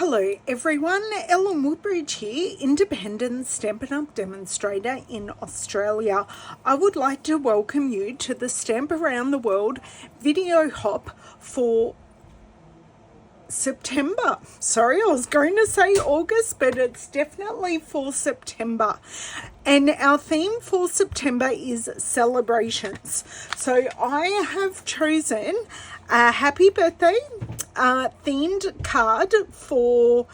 Hello everyone, Ellen Woodbridge here, independent Stampin' Up! Demonstrator in Australia. I would like to welcome you to the Stamp Around the World video hop for September. Sorry, I was going to say August, but it's definitely for September. And our theme for September is celebrations. So I have chosen a happy birthday themed card for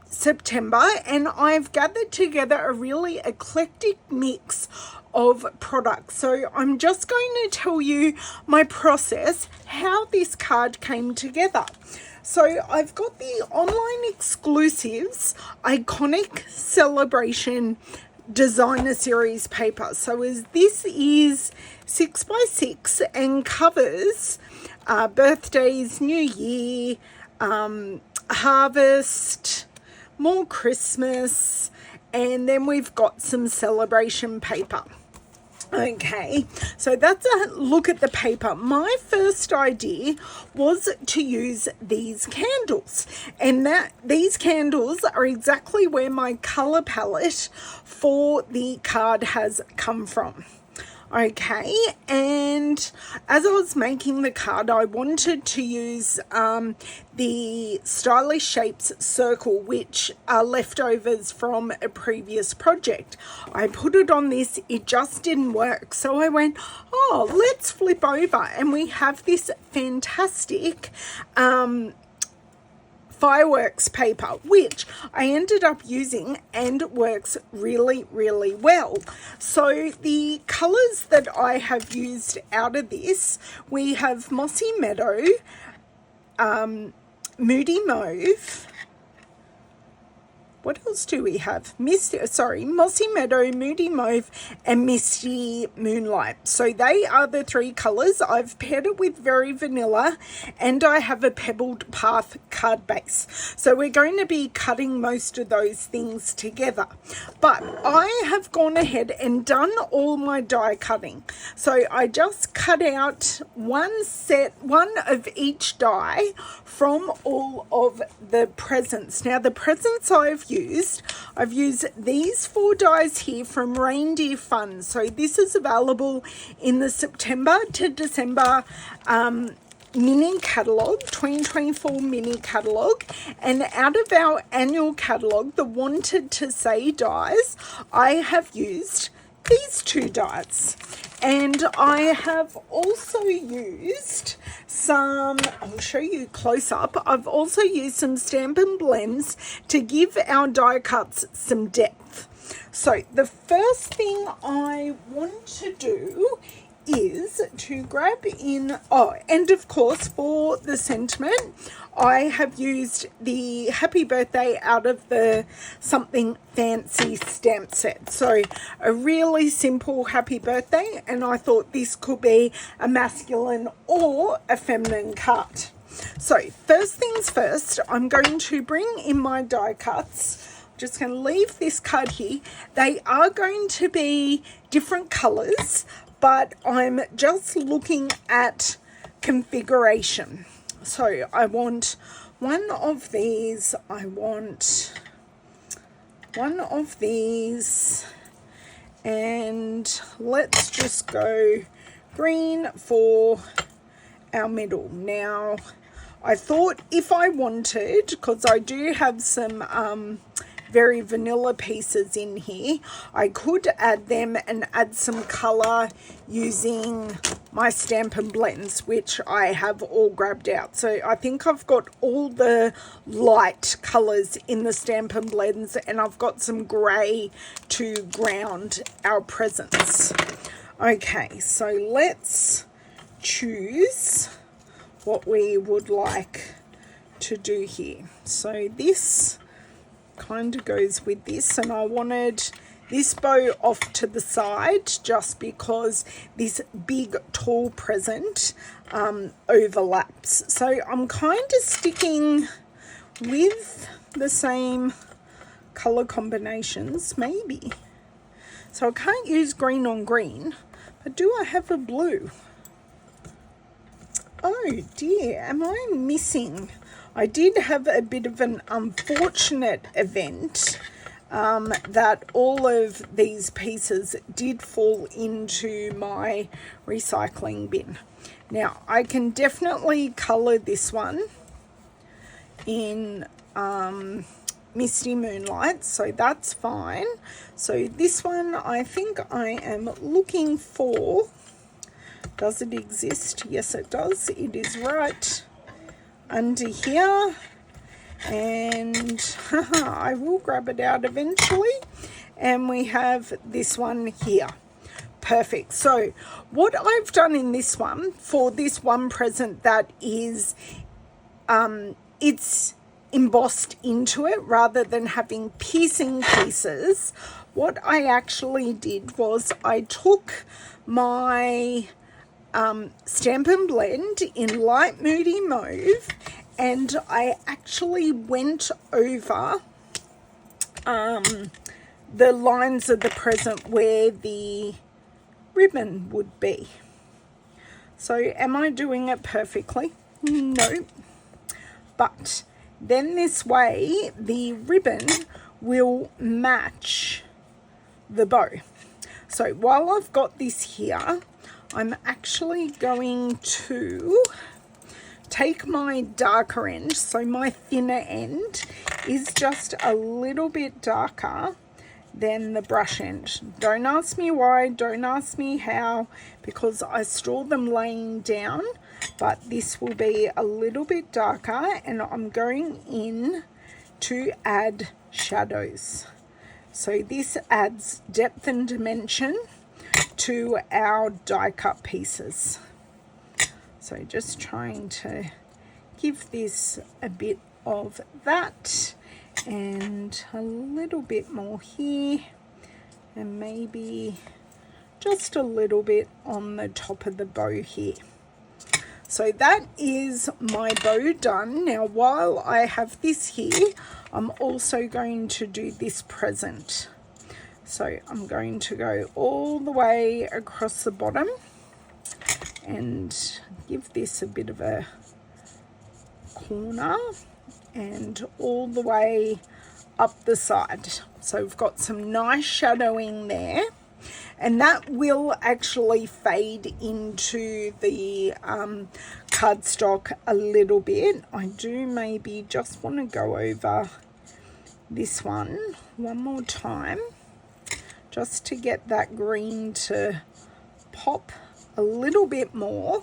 September, and I've gathered together a really eclectic mix of products. So I'm just going to tell you my process, how this card came together. So I've got the online exclusives iconic celebration designer series paper. So this is 6x6 and covers birthdays, New Year, harvest, more Christmas, and then we've got some celebration paper. Okay, so that's a look at the paper. My first idea was to use these candles, and these candles are exactly where my color palette for the card has come from. Okay, and as I was making the card, I wanted to use the Stylish Shapes circle, which are leftovers from a previous project. I put it on this, it just didn't work, so I went, oh, let's flip over, and we have this fantastic fireworks paper, which I ended up using and works really, really well. So the colors that I have used out of this, we have Mossy Meadow, Moody Mauve. What else do we have? Mossy Meadow, Moody Mauve, and Misty Moonlight. So they are the three colours. I've paired it with Very Vanilla, and I have a Pebbled Path card base. So we're going to be cutting most of those things together. But I have gone ahead and done all my die cutting. So I just cut out one of each die from all of the presents. Now the presents I've used these 4 dies here from Reindeer Fun. So this is available in the September to December mini catalogue, 2024 mini catalogue, and out of our annual catalogue, the Wanted to Say dies, I have used these 2 dies. And I have also used some, I'll show you close up, I've also used some Stampin' blends to give our die cuts some depth. So the first thing I want to do is to grab in, and of course for the sentiment, I have used the happy birthday out of the Something Fancy stamp set. So a really simple happy birthday, and I thought this could be a masculine or a feminine card. So first things first, I'm going to bring in my die cuts. Just going to leave this card here. They are going to be different colors, but I'm just looking at configuration. So I want one of these, I want one of these, and let's just go green for our middle. Now I thought if I wanted, because I do have some Very Vanilla pieces in here, I could add them and add some color using my Stampin' blends, which I have all grabbed out. So I think I've got all the light colors in the Stampin' blends, and I've got some gray to ground our presents. Okay, so let's choose what we would like to do here. So this kind of goes with this, and I wanted this bow off to the side just because this big tall present overlaps. So I'm kind of sticking with the same color combinations, maybe. So I can't use green on green, but do I have a blue? Oh dear, am I missing I did have a bit of an unfortunate event that all of these pieces did fall into my recycling bin. Now, I can definitely colour this one in Misty Moonlight, so that's fine. So this one, I think I am looking for, does it exist? Yes, it does. It is right under here. And I will grab it out eventually. And we have this one here. Perfect. So what I've done in this one, for this one present that is, it's embossed into it rather than having piecing pieces, what I actually did was I took my Stampin' Blend in Light Moody Mauve, and I actually went over the lines of the present where the ribbon would be. So am I doing it perfectly? No. But then this way the ribbon will match the bow. So while I've got this here, I'm actually going to take my darker end, so my thinner end is just a little bit darker than the brush end. Don't ask me why, don't ask me how, because I store them laying down, but this will be a little bit darker, and I'm going in to add shadows. So this adds depth and dimension to our die cut pieces. So just trying to give this a bit of that and a little bit more here, and maybe just a little bit on the top of the bow here. So that is my bow done. Now while I have this here, I'm also going to do this present. So I'm going to go all the way across the bottom and give this a bit of a corner and all the way up the side. So we've got some nice shadowing there, and that will actually fade into the cardstock a little bit. I do maybe just want to go over this one more time just to get that green to pop a little bit more,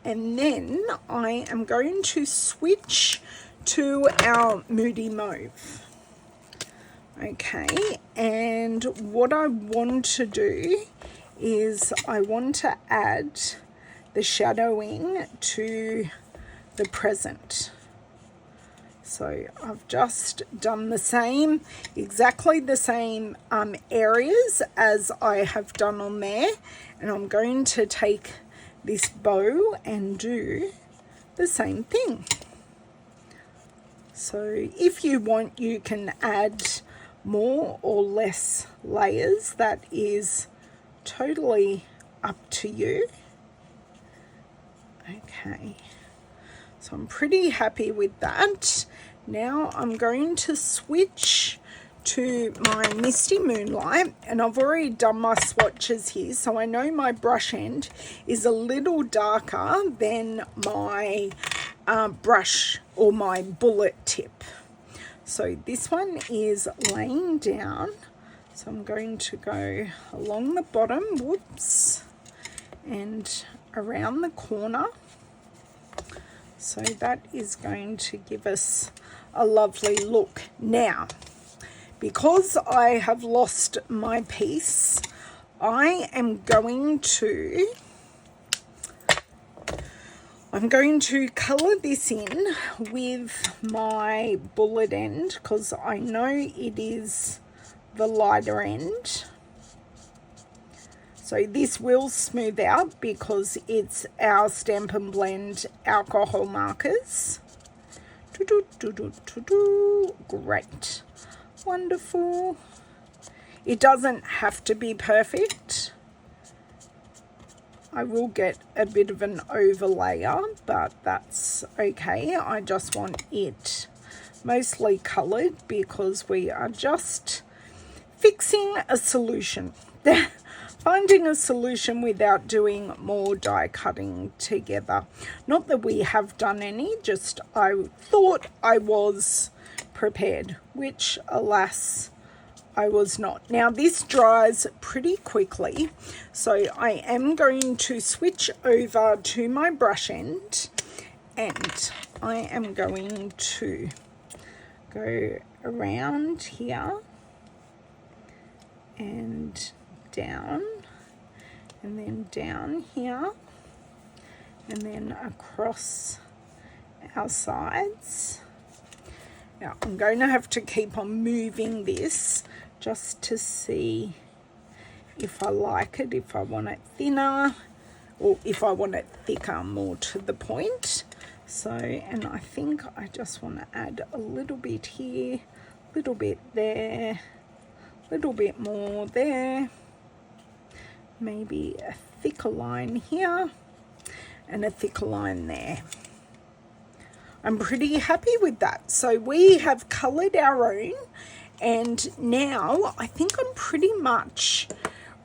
and then I am going to switch to our Moody Mauve. Okay, and what I want to do is I want to add the shadowing to the present. So I've just done the same, exactly the same areas as I have done on there, and I'm going to take this bow and do the same thing. So if you want, you can add more or less layers. That is totally up to you. Okay, so I'm pretty happy with that. Now I'm going to switch to my Misty Moonlight, and I've already done my swatches here, so I know my brush end is a little darker than my brush or my bullet tip. So this one is laying down, so I'm going to go along the bottom, whoops, and around the corner. So that is going to give us a lovely look. Now, because I have lost my piece, I am going to colour this in with my bullet end, because I know it is the lighter end. So this will smooth out because it's our Stampin' Blend alcohol markers. Great. Wonderful. It doesn't have to be perfect. I will get a bit of an overlayer, but that's okay. I just want it mostly coloured because we are just fixing a solution. Finding a solution without doing more die cutting together. Not that we have done any, just I thought I was prepared, which alas I was not. Now this dries pretty quickly, so I am going to switch over to my brush end, and I am going to go around here and down, and then down here, and then across our sides. Now I'm going to have to keep on moving this just to see if I like it, if I want it thinner, or if I want it thicker, more to the point. So, and I think I just want to add a little bit here, little bit there, little bit more there, maybe a thicker line here and a thicker line there. I'm pretty happy with that. So we have coloured our own, and now I think I'm pretty much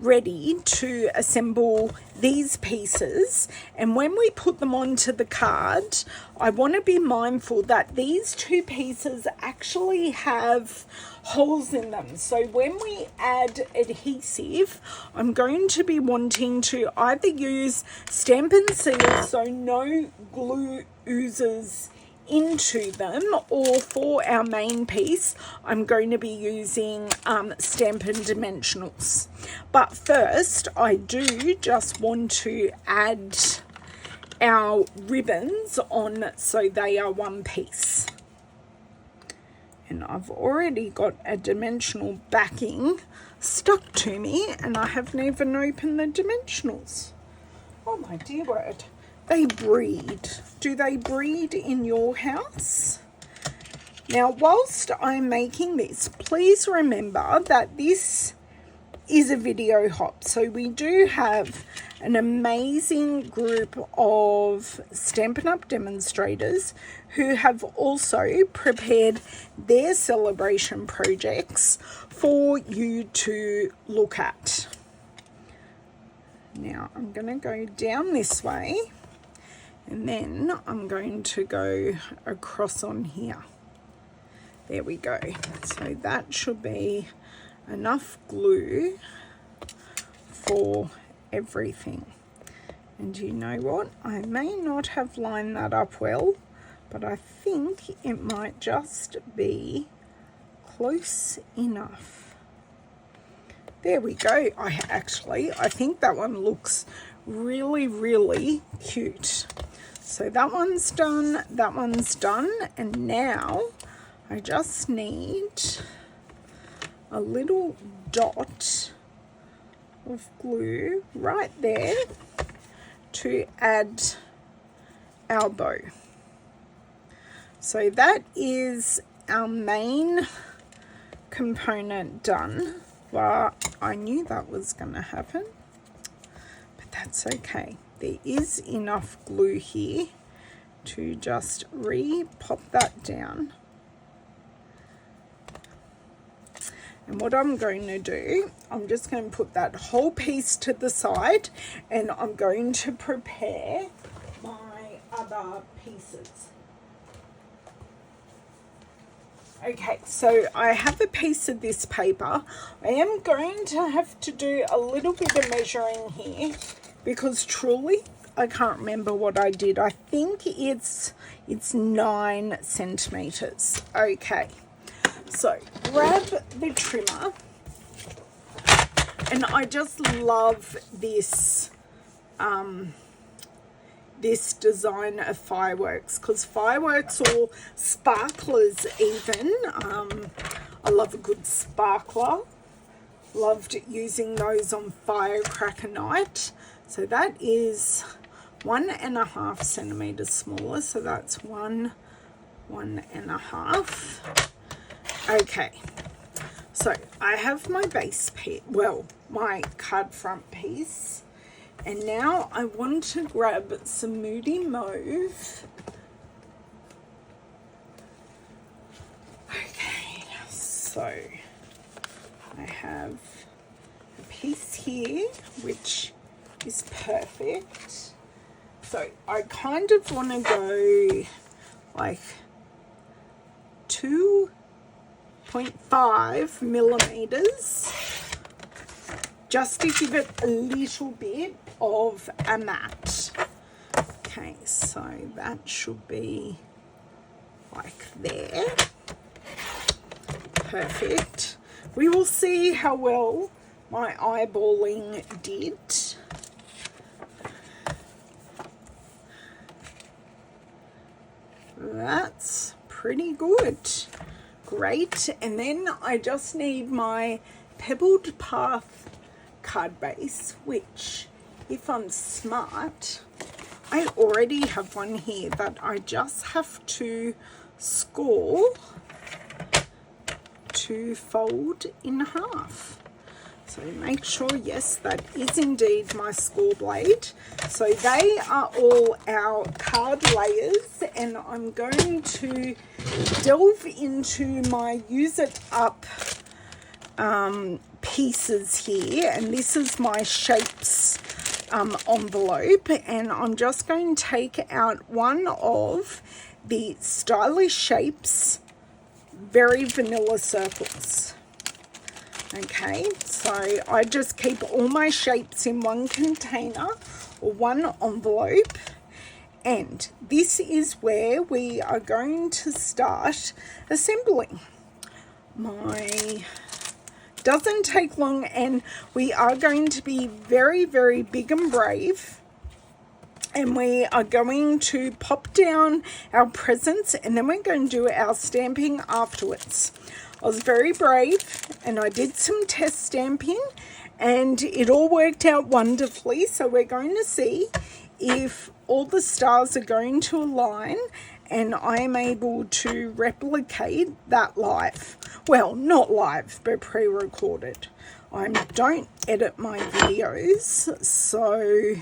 ready to assemble these pieces. And when we put them onto the card, I want to be mindful that these two pieces actually have holes in them. So when we add adhesive, I'm going to be wanting to either use Stampin' Seal so no glue oozes into them, or for our main piece I'm going to be using Stampin' Dimensionals. But first I do just want to add our ribbons on so they are one piece. And I've already got a dimensional backing stuck to me, and I haven't even opened the dimensionals. Oh my dear word. They breed. Do they breed in your house? Now, whilst I'm making this, please remember that this is a video hop. So we do have an amazing group of Stampin' Up! Demonstrators who have also prepared their celebration projects for you to look at. Now, I'm going to go down this way. And then I'm going to go across on here. There we go. So that should be enough glue for everything. And you know what? I may not have lined that up well, but I think it might just be close enough. There we go. I think that one looks really, really cute. So that one's done, and now I just need a little dot of glue right there to add our bow. So that is our main component done. Well, I knew that was going to happen, but that's okay. There is enough glue here to just pop that down. And what I'm going to do, I'm just going to put that whole piece to the side, and I'm going to prepare my other pieces. Okay, so I have a piece of this paper. I am going to have to do a little bit of measuring here, because truly I can't remember what I did. I think it's 9 centimeters. Okay, so grab the trimmer, and I just love this this design of fireworks, because fireworks or sparklers even, I love a good sparkler. Loved using those on firecracker night. So that is 1.5 centimeters smaller. So that's 1.5. Okay. So I have my base piece, well, my card front piece. And now I want to grab some Moody Mauve. Okay, so I have a piece here which is perfect. So I kind of want to go like 2.5 millimeters just to give it a little bit of a mat. Okay, so that should be like there. Perfect. We will see how well my eyeballing did. That's pretty good. Great. And then I just need my Pebbled Path card base, which, if I'm smart, I already have one here that I just have to score to fold in half. So make sure, yes, that is indeed my score blade. So they are all our card layers, and I'm going to delve into my use it up pieces here, and this is my shapes envelope, and I'm just going to take out one of the Stylish Shapes Very Vanilla Circles. Okay, so I just keep all my shapes in one container or one envelope, and this is where we are going to start assembling. Doesn't take long, and we are going to be very, very big and brave, and we are going to pop down our presents, and then we're going to do our stamping afterwards. I was very brave, and I did some test stamping, and it all worked out wonderfully. So we're going to see if all the stars are going to align and I am able to replicate that live. Well, not live, but pre-recorded. I don't edit my videos, so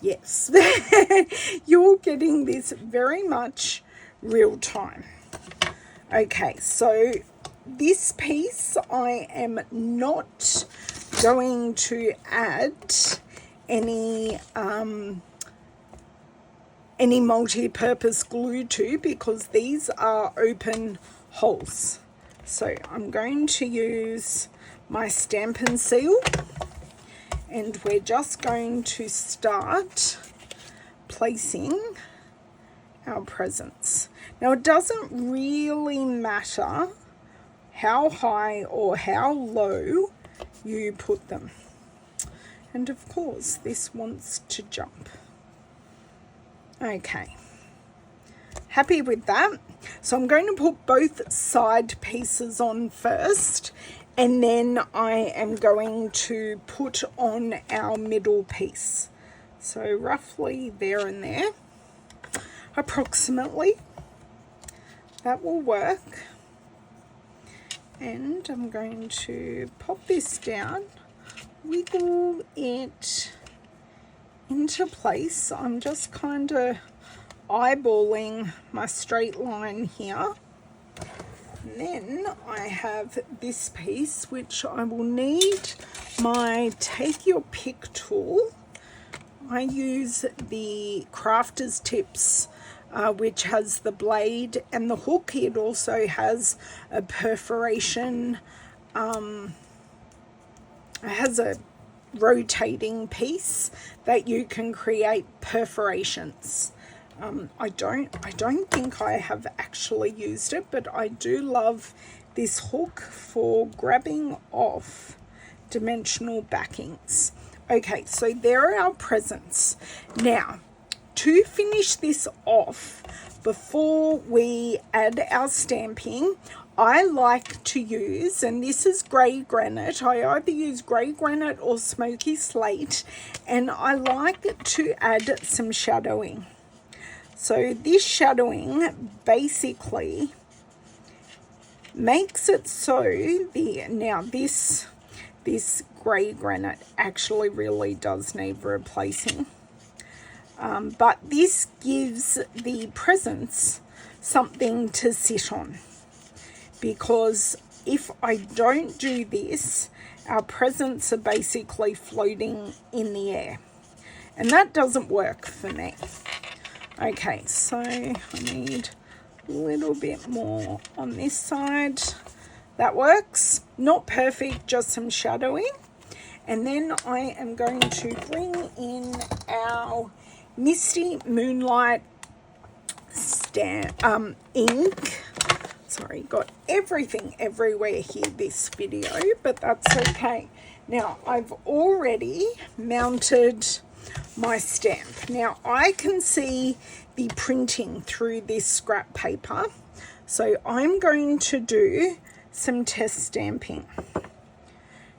yes, you're getting this very much real time. Okay, so this piece I am not going to add any multi-purpose glue to, because these are open holes. So I'm going to use my Stampin' seal, and we're just going to start placing our presents. Now, it doesn't really matter how high or how low you put them. And of course, this wants to jump. Okay, happy with that. So I'm going to put both side pieces on first, and then I am going to put on our middle piece. So roughly there and there, approximately. That will work. And I'm going to pop this down, wiggle it into place. I'm just kind of eyeballing my straight line here. And then I have this piece, which I will need my Take Your Pick tool. I use the Crafter's Tips, which has the blade and the hook. It also has a perforation, it has a rotating piece that you can create perforations. I don't think I have actually used it, but I do love this hook for grabbing off dimensional backings. Okay, so there are our presents. Now, to finish this off, before we add our stamping, I like to use, and this is grey granite, I either use grey granite or smoky slate, and I like to add some shadowing. So this shadowing basically makes it so this grey granite actually really does need replacing. But this gives the presents something to sit on, because if I don't do this, our presents are basically floating in the air, and that doesn't work for me. Okay, so I need a little bit more on this side. That works. Not perfect, just some shadowing. And then I am going to bring in our Misty Moonlight ink. Sorry, got everything everywhere here this video, but that's okay. Now, I've already mounted my stamp. Now, I can see the printing through this scrap paper, so I'm going to do some test stamping.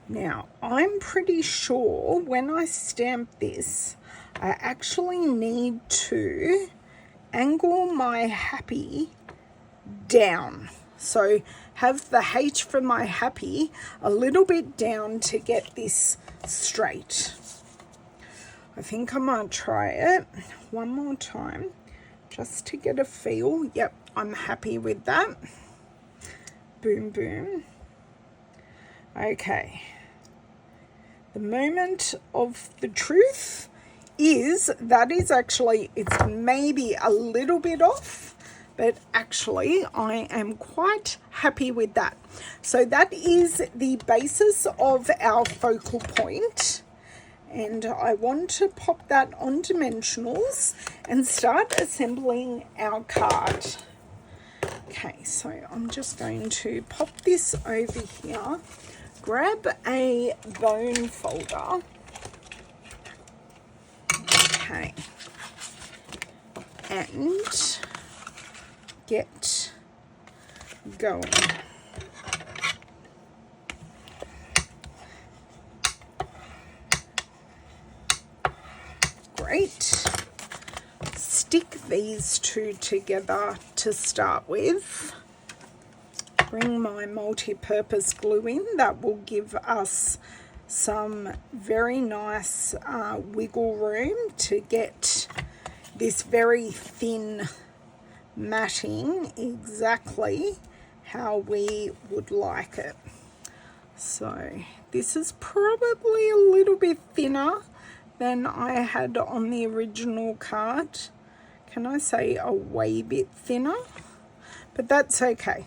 Now, I'm pretty sure when I stamp this, I actually need to angle my happy down. So have the H for my happy a little bit down to get this straight. I think I might try it one more time just to get a feel. Yep, I'm happy with that. Boom, boom. Okay. The moment of the truth is that is actually, it's maybe a little bit off, but actually I am quite happy with that. So that is the basis of our focal point, and I want to pop that on dimensionals and start assembling our card. Okay, so I'm just going to pop this over here, grab a bone folder. Okay, and get going. Great. Stick these two together to start with. Bring my multi-purpose glue in. That will give us some very nice wiggle room to get this very thin matting exactly how we would like it. So this is probably a little bit thinner than I had on the original card. Can I say a way bit thinner? But that's okay.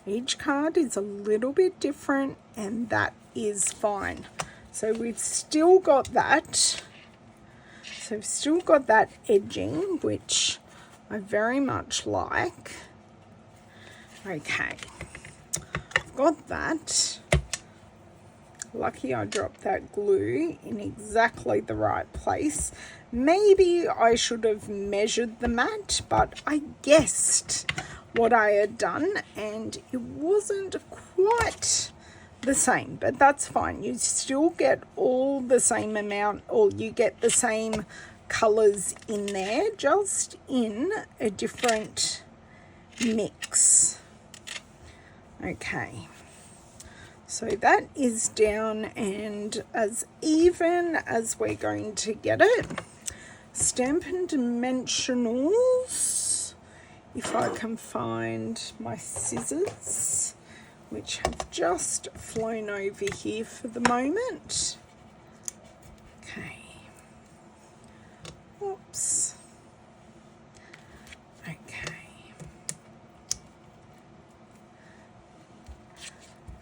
Each card is a little bit different, and that is fine. So we've still got that. So we've still got that edging, which I very much like. Okay, I've got that. Lucky I dropped that glue in exactly the right place. Maybe I should have measured the mat, but I guessed what I had done and it wasn't quite the same, but that's fine. You still get all the same amount, or you get the same colors in there, just in a different mix. Okay, so that is down and as even as we're going to get it. Stampin' Dimensionals, if I can find my scissors, which have just flown over here for the moment. Okay. Oops. Okay.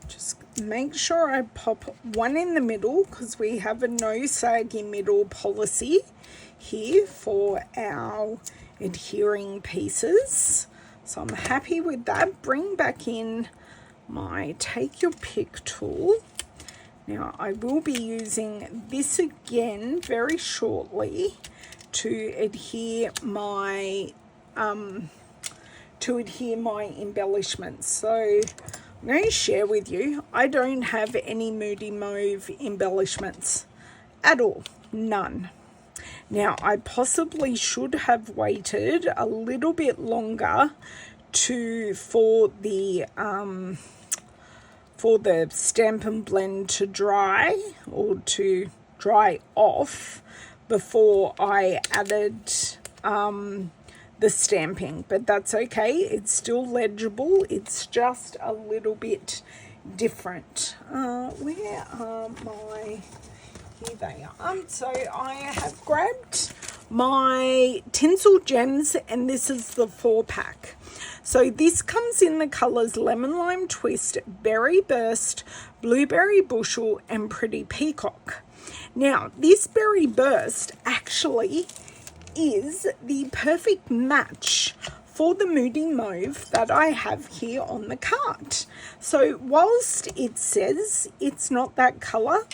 Just make sure I pop one in the middle, because we have a no saggy middle policy here for our adhering pieces. So I'm happy with that. Bring back in my take your pick tool. Now I will be using this again very shortly to adhere my embellishments. So I'm going to share with you, I don't have any Moody Mauve embellishments at all, none. Now I possibly should have waited a little bit longer for the for the Stampin' blend to dry, or to dry off, before I added the stamping, but that's okay. It's still legible. It's just a little bit different. Where are my... Here they are. So I have grabbed my Tinsel Gems, and this is the 4-pack. So this comes in the colours Lemon Lime Twist, Berry Burst, Blueberry Bushel, and Pretty Peacock. Now, this Berry Burst actually is the perfect match for the Moody Mauve that I have here on the card. So whilst it says it's not that colour,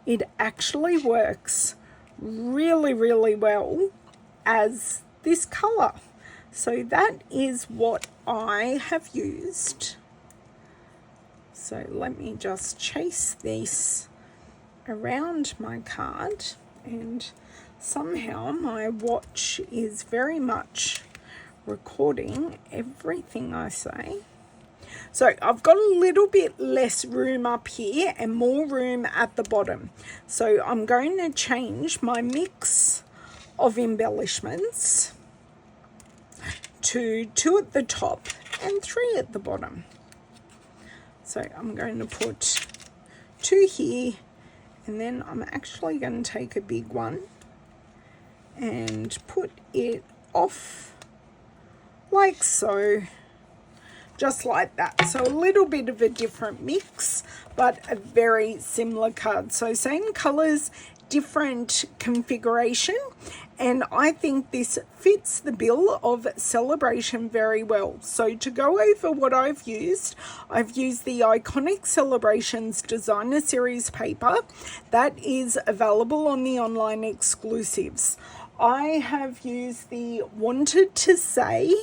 it actually works really, really well as this colour. So that is what I have used. So let me just chase this around my card, and somehow my watch is very much recording everything I say. So I've got a little bit less room up here and more room at the bottom. So I'm going to change my mix of embellishments to 2 at the top and 3 at the bottom. So I'm going to put 2 here, and then I'm actually going to take a big one and put it off like so, just like that. So a little bit of a different mix, but a very similar card. So same colors, different configuration, and I think this fits the bill of celebration very well. So to go over what I've used the Iconic Celebrations Designer Series paper that is available on the online exclusives. I have used the Wanted to Say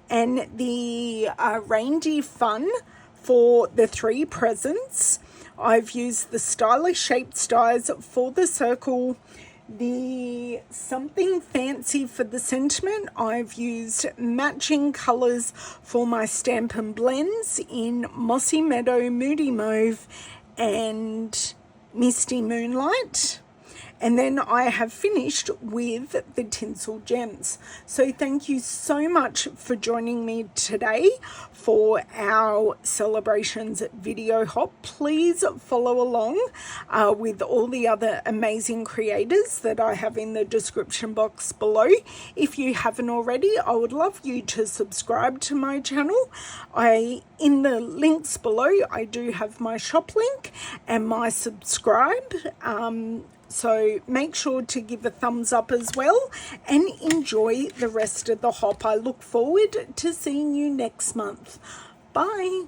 and the Reindeer Fun for the 3 presents. I've used the Stylish Shaped Stars for the circle, the Something Fancy for the sentiment. I've used matching colours for my Stampin' blends in Mossy Meadow, Moody Mauve, and Misty Moonlight. And then I have finished with the Tinsel Gems. So thank you so much for joining me today for our celebrations video hop. Please follow along with all the other amazing creators that I have in the description box below. If you haven't already, I would love you to subscribe to my channel. In the links below, I do have my shop link and my subscribe. So make sure to give a thumbs up as well, and enjoy the rest of the hop. I look forward to seeing you next month. Bye.